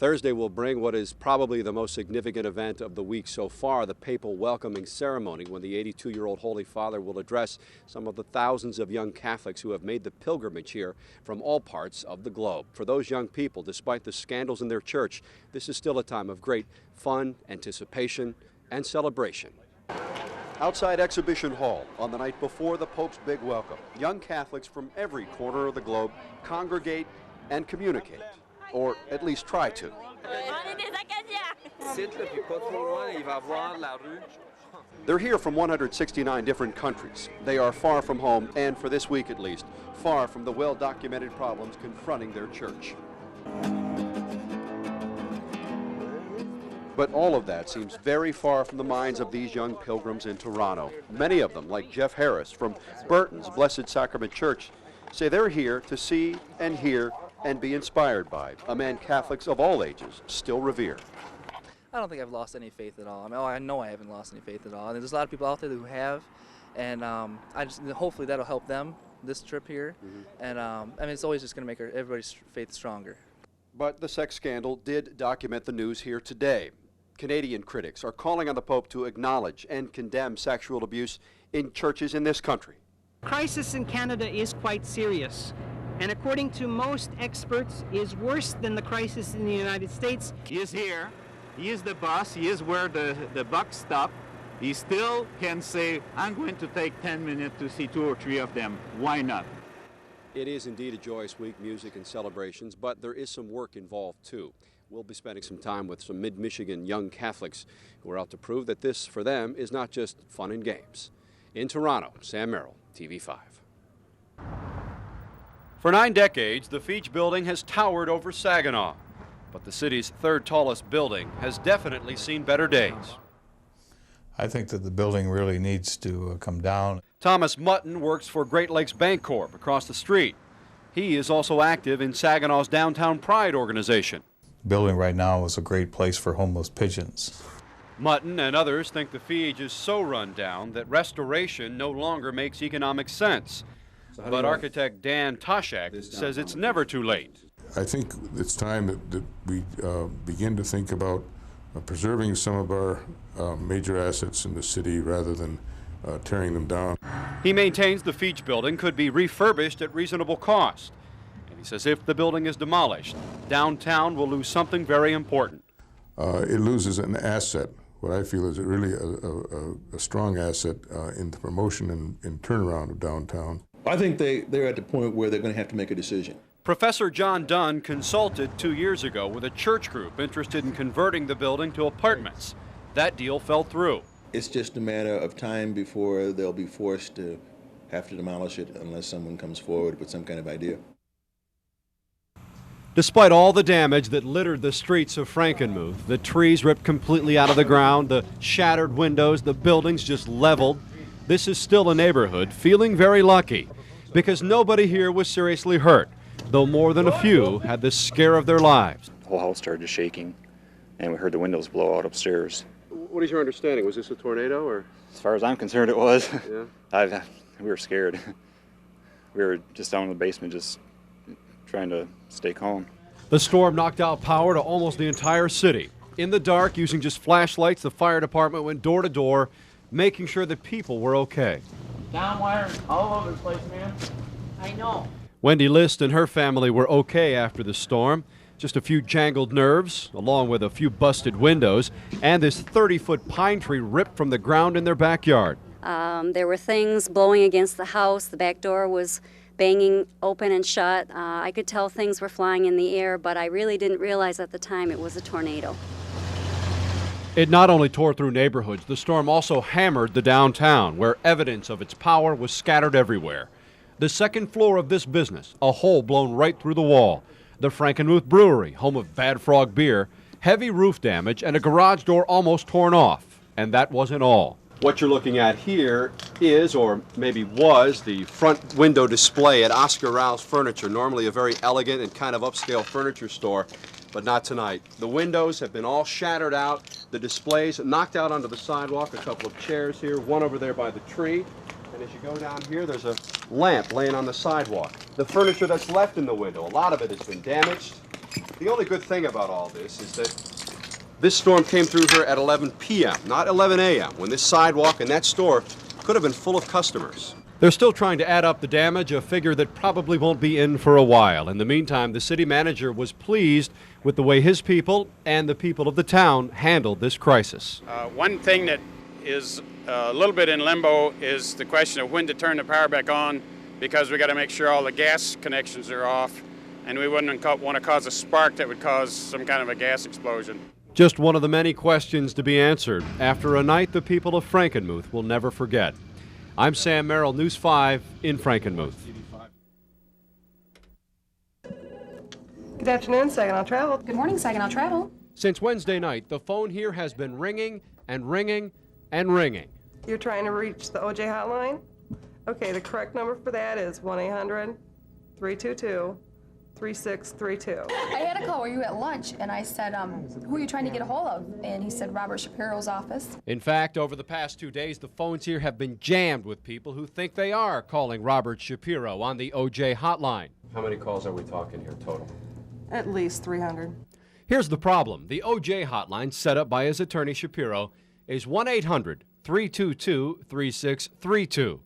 Thursday will bring what is probably the most significant event of the week so far, the papal welcoming ceremony, when the 82-year-old Holy Father will address some of the thousands of young Catholics who have made the pilgrimage here from all parts of the globe. For those young people, despite the scandals in their church, this is still a time of great fun, anticipation, and celebration. Outside Exhibition Hall, on the night before the Pope's big welcome, young Catholics from every corner of the globe congregate and communicate, or at least try to. They're here from 169 different countries. They are far from home, and for this week at least, far from the well-documented problems confronting their church. But all of that seems very far from the minds of these young pilgrims in Toronto. Many of them, like Jeff Harris from Burton's Blessed Sacrament Church, say they're here to see and hear and be inspired by a man Catholics of all ages still revere. I don't think I've lost any faith at all. I know I haven't lost any faith at all. And there's a lot of people out there who have, and hopefully that'll help them this trip here. And it's always just going to make everybody's faith stronger. But the sex scandal did document the news here today. Canadian critics are calling on the Pope to acknowledge and condemn sexual abuse in churches in this country. Crisis in Canada is quite serious, and according to most experts, is worse than the crisis in the United States. He is here, he is the boss, he is where the buck stops. He still can say, I'm going to take 10 minutes to see 2 or 3 of them. Why not? It is indeed a joyous week, music and celebrations, but there is some work involved too. We'll be spending some time with some mid-Michigan young Catholics who are out to prove that this, for them, is not just fun and games. In Toronto, Sam Merrill, TV5. For 9 decades, the Feech Building has towered over Saginaw, but the city's third tallest building has definitely seen better days. I think that the building really needs to come down. Thomas Mutton works for Great Lakes Bancorp across the street. He is also active in Saginaw's Downtown Pride organization. The building right now is a great place for homeless pigeons. Mutton and others think the Feech is so run down that restoration no longer makes economic sense. But architect Dan Toshak says it's never too late. I think it's time that we begin to think about preserving some of our major assets in the city rather than tearing them down. He maintains the Feech Building could be refurbished at reasonable cost. And he says if the building is demolished, downtown will lose something very important. It loses an asset, what I feel is really a strong asset in the promotion and turnaround of downtown. I think they're at the point where they're going to have to make a decision. Professor John Dunn consulted 2 years ago with a church group interested in converting the building to apartments. That deal fell through. It's just a matter of time before they'll be forced to have to demolish it unless someone comes forward with some kind of idea. Despite all the damage that littered the streets of Frankenmuth, the trees ripped completely out of the ground, the shattered windows, the buildings just leveled, this is still a neighborhood feeling very lucky because nobody here was seriously hurt, though more than a few had the scare of their lives. The whole house started shaking, and we heard the windows blow out upstairs. What is your understanding? Was this a tornado, or? As far as I'm concerned, it was. Yeah. We were scared. We were just down in the basement just trying to stay calm. The storm knocked out power to almost the entire city. In the dark, using just flashlights, the fire department went door to door, making sure that people were okay. Down wires all over the place, man. I know. Wendy List and her family were okay after the storm. Just a few jangled nerves, along with a few busted windows, and this 30-foot pine tree ripped from the ground in their backyard. There were things blowing against the house. The back door was banging open and shut. I could tell things were flying in the air, but I really didn't realize at the time it was a tornado. It not only tore through neighborhoods, the storm also hammered the downtown, where evidence of its power was scattered everywhere. The second floor of this business, a hole blown right through the wall. The Frankenmuth Brewery, home of Bad Frog Beer, heavy roof damage, and a garage door almost torn off. And that wasn't all. What you're looking at here is, or maybe was, the front window display at Oscar Rouse Furniture, normally a very elegant and kind of upscale furniture store, but not tonight. The windows have been all shattered out, the displays knocked out onto the sidewalk, a couple of chairs here, one over there by the tree, and as you go down here, there's a lamp laying on the sidewalk. The furniture that's left in the window, a lot of it has been damaged, The only good thing about all this is that this storm came through here at 11 p.m., not 11 a.m., when this sidewalk and that store could have been full of customers. They're still trying to add up the damage, a figure that probably won't be in for a while. In the meantime, the city manager was pleased with the way his people and the people of the town handled this crisis. One thing that is a little bit in limbo is the question of when to turn the power back on, because we got to make sure all the gas connections are off, and we wouldn't want to cause a spark that would cause some kind of a gas explosion. Just one of the many questions to be answered after a night the people of Frankenmuth will never forget. I'm Sam Merrill, News 5 in Frankenmuth. Good afternoon, Saginaw Travel. Good morning, Saginaw Travel. Since Wednesday night, the phone here has been ringing and ringing and ringing. You're trying to reach the OJ hotline? Okay, the correct number for that is 1-800-322-3632. I had a call. Were you at lunch? And I said, who are you trying to get a hold of? And he said, Robert Shapiro's office. In fact, over the past 2 days, the phones here have been jammed with people who think they are calling Robert Shapiro on the OJ hotline. How many calls are we talking here total? At least 300. Here's the problem. The OJ hotline, set up by his attorney Shapiro, is 1-800-322-3632.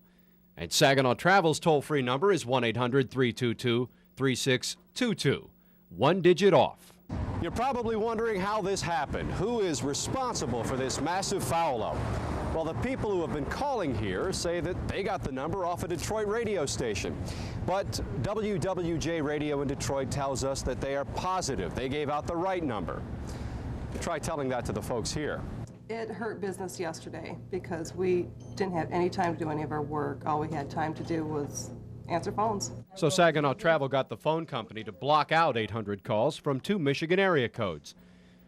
And Saginaw Travel's toll-free number is 1-800-322-3622. One digit off. You're probably wondering how this happened. Who is responsible for this massive foul-up? Well, the people who have been calling here say that they got the number off a Detroit radio station. But WWJ Radio in Detroit tells us that they are positive they gave out the right number. Try telling that to the folks here. It hurt business yesterday because we didn't have any time to do any of our work. All we had time to do was answer phones. So Saginaw Travel got the phone company to block out 800 calls from 2 Michigan area codes.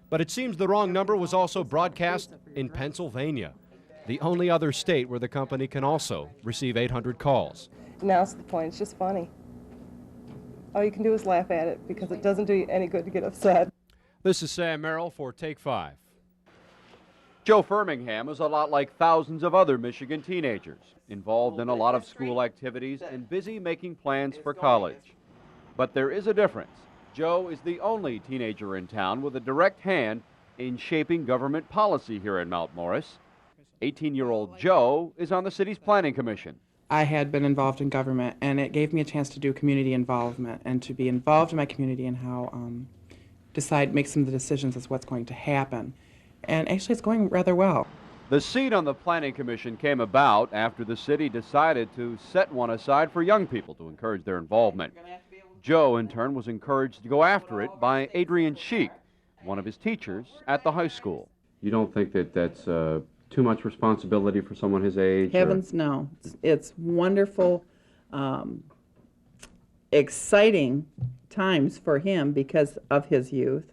But it seems the wrong number was also broadcast in Pennsylvania, the only other state where the company can also receive 800 calls. Now's the point. It's just funny. All you can do is laugh at it because it doesn't do you any good to get upset. This is Sam Merrill for Take 5. Joe Firmingham is a lot like thousands of other Michigan teenagers, involved in a lot of school activities and busy making plans for college. But there is a difference. Joe is the only teenager in town with a direct hand in shaping government policy here in Mount Morris. 18-year-old Joe is on the city's planning commission. I had been involved in government, and it gave me a chance to do community involvement and to be involved in my community and how make some of the decisions as what's going to happen. And actually, it's going rather well. The seat on the planning commission came about after the city decided to set one aside for young people to encourage their involvement. Joe, in turn, was encouraged to go after it by Adrian Sheik, one of his teachers at the high school. You don't think that that's too much responsibility for someone his age? Heavens, no. It's wonderful, exciting times for him because of his youth,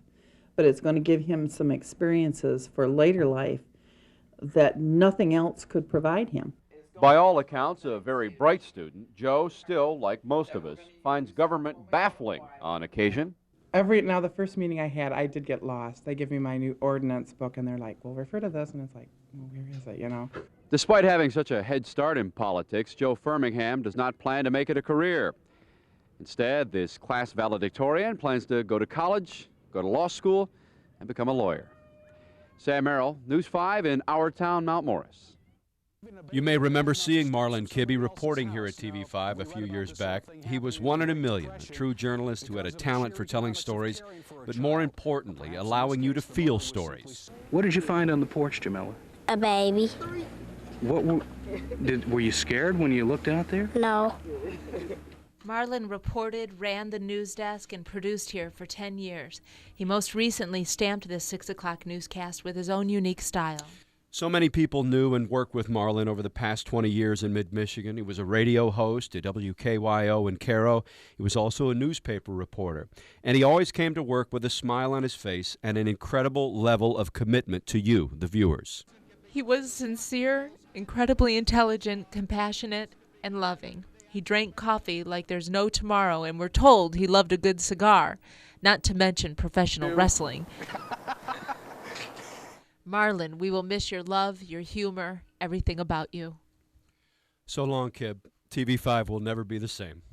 but it's going to give him some experiences for later life that nothing else could provide him. By all accounts, a very bright student, Joe still, like most of us, finds government baffling on occasion. Now the first meeting I had, I did get lost. They give me my new ordinance book, and they're like, well, refer to this, and it's like, well, where is it, you know? Despite having such a head start in politics, Joe Firmingham does not plan to make it a career. Instead, this class valedictorian plans to go to college, go to law school, and become a lawyer. Sam Merrill, News 5 in our town, Mount Morris. You may remember seeing Marlon Kibbe reporting here at TV5 a few years back. He was one in a million, a true journalist who had a talent for telling stories, but more importantly, allowing you to feel stories. What did you find on the porch, Jamila? A baby. Were you scared when you looked out there? No. Marlon reported, ran the news desk, and produced here for 10 years. He most recently stamped this 6 o'clock newscast with his own unique style. So many people knew and worked with Marlon over the past 20 years in mid-Michigan. He was a radio host at WKYO in Cairo. He was also a newspaper reporter. And he always came to work with a smile on his face and an incredible level of commitment to you, the viewers. He was sincere, incredibly intelligent, compassionate, and loving. He drank coffee like there's no tomorrow, and we're told he loved a good cigar, not to mention professional wrestling. Marlon, we will miss your love, your humor, everything about you. So long, Kib. TV5 will never be the same.